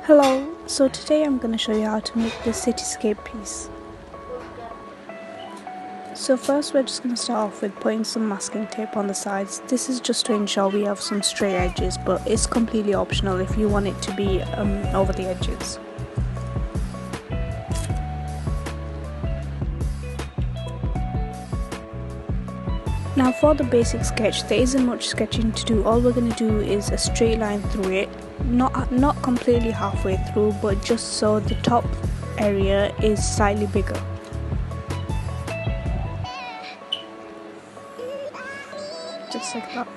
Hello, so today I'm going to show you how to make this cityscape piece. So first we're just going to start off with putting some masking tape on the sides. This is just to ensure we have some straight edges, but it's completely optional if you want it to be over the edges. Now for the basic sketch, there isn't much sketching to do. All we're going to do is a straight line through it, not completely halfway through, but just so the top area is slightly bigger. Just like that.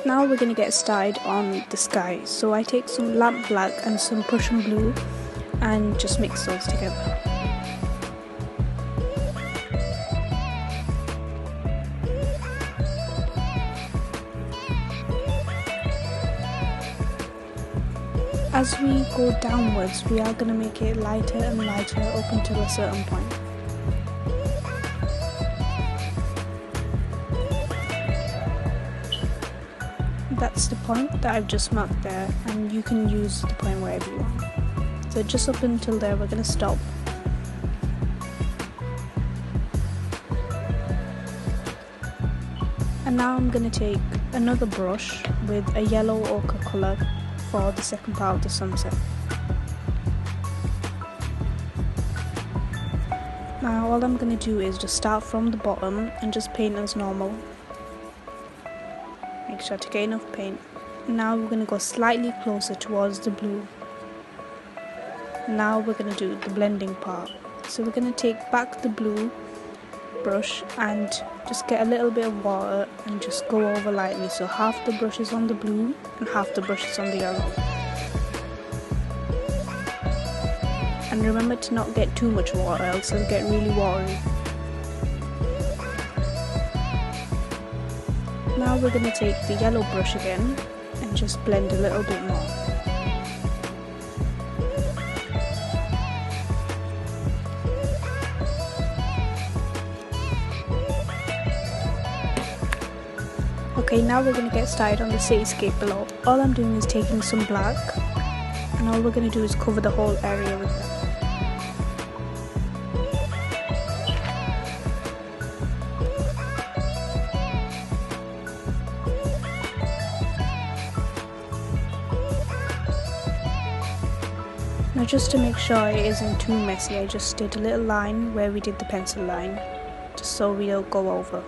Now we're going to get started on the sky. So I take some lamp black and some Prussian blue and just mix those together. As we go downwards, we are going to make it lighter and lighter up until a certain point. That's the point that I've just marked there, and you can use the point wherever you want. So just up until there we're going to stop. And now I'm going to take another brush with a yellow ochre colour for the second part of the sunset. Now all I'm going to do is just start from the bottom and just paint as normal. Make sure to get enough paint. Now we're going to go slightly closer towards the blue. Now we're going to do the blending part. So we're going to take back the blue brush and just get a little bit of water and just go over lightly, so half the brush is on the blue and half the brush is on the yellow. And remember to not get too much water, else it'll get really watery. Now we're going to take the yellow brush again and just blend a little bit more. Okay, now we're going to get started on the cityscape below. All I'm doing is taking some black, and all we're going to do is cover the whole area with that. Now just to make sure it isn't too messy, I just did a little line where we did the pencil line, just so we don't go over.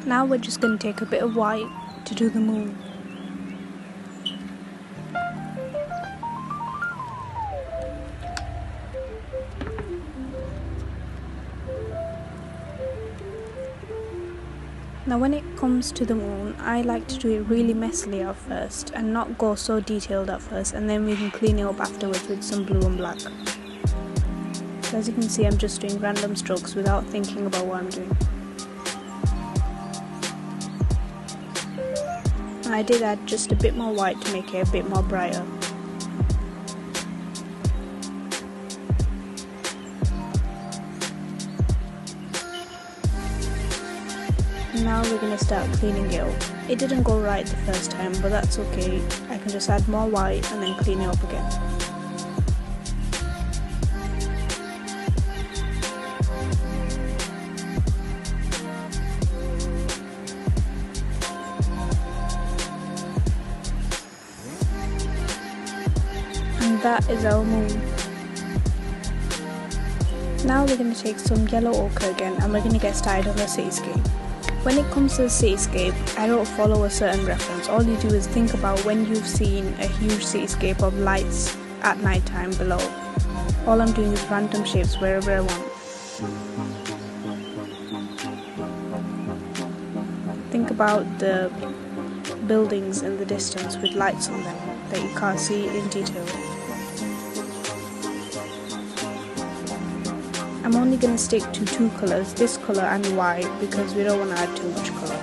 Now we're just going to take a bit of white to do the moon. Now when it comes to the moon, I like to do it really messily at first and not go so detailed at first, and then we can clean it up afterwards with some blue and black. So as you can see, I'm just doing random strokes without thinking about what I'm doing. I did add just a bit more white to make it a bit more brighter. Now we're going to start cleaning it up. It didn't go right the first time, but that's okay. I can just add more white and then clean it up again. And that is our moon. Now we're going to take some yellow ochre again and we're going to get started on the cityscape. When it comes to the cityscape, I don't follow a certain reference. All you do is think about when you've seen a huge cityscape of lights at night time below. All I'm doing is random shapes wherever I want. Think about the buildings in the distance with lights on them that you can't see in detail. I'm only going to stick to two colours, this colour and white, because we don't want to add too much colour.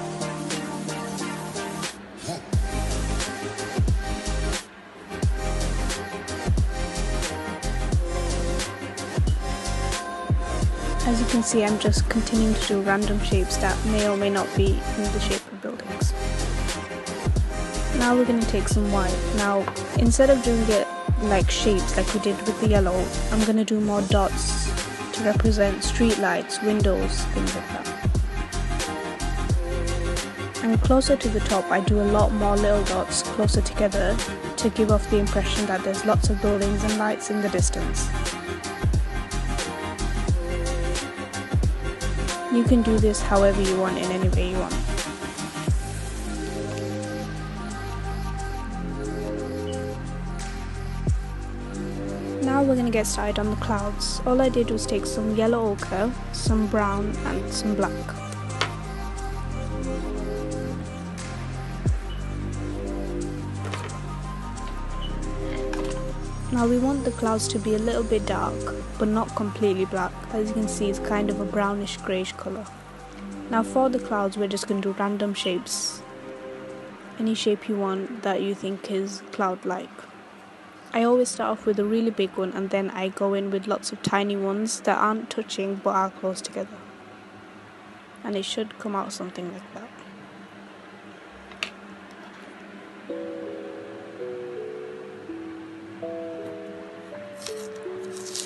As you can see, I'm just continuing to do random shapes that may or may not be in the shape of buildings. Now we're going to take some white. Now, instead of doing it like shapes like we did with the yellow, I'm going to do more dots to represent street lights, windows, things like that. And closer to the top, I do a lot more little dots closer together to give off the impression that there's lots of buildings and lights in the distance. You can do this however you want, in any way you want. Now we're going to get started on the clouds. All I did was take some yellow ochre, some brown and some black. Now we want the clouds to be a little bit dark, but not completely black. As you can see, it's kind of a brownish greyish colour. Now for the clouds, we're just going to do random shapes. Any shape you want that you think is cloud-like. I always start off with a really big one and then I go in with lots of tiny ones that aren't touching but are close together. And it should come out something like that.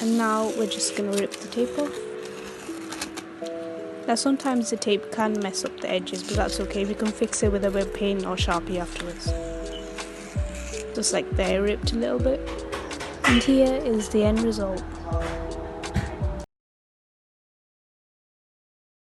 And now we're just going to rip the tape off. Now sometimes the tape can mess up the edges, but that's okay, we can fix it with a web paint or Sharpie afterwards. Just like there, ripped a little bit. And here is the end result.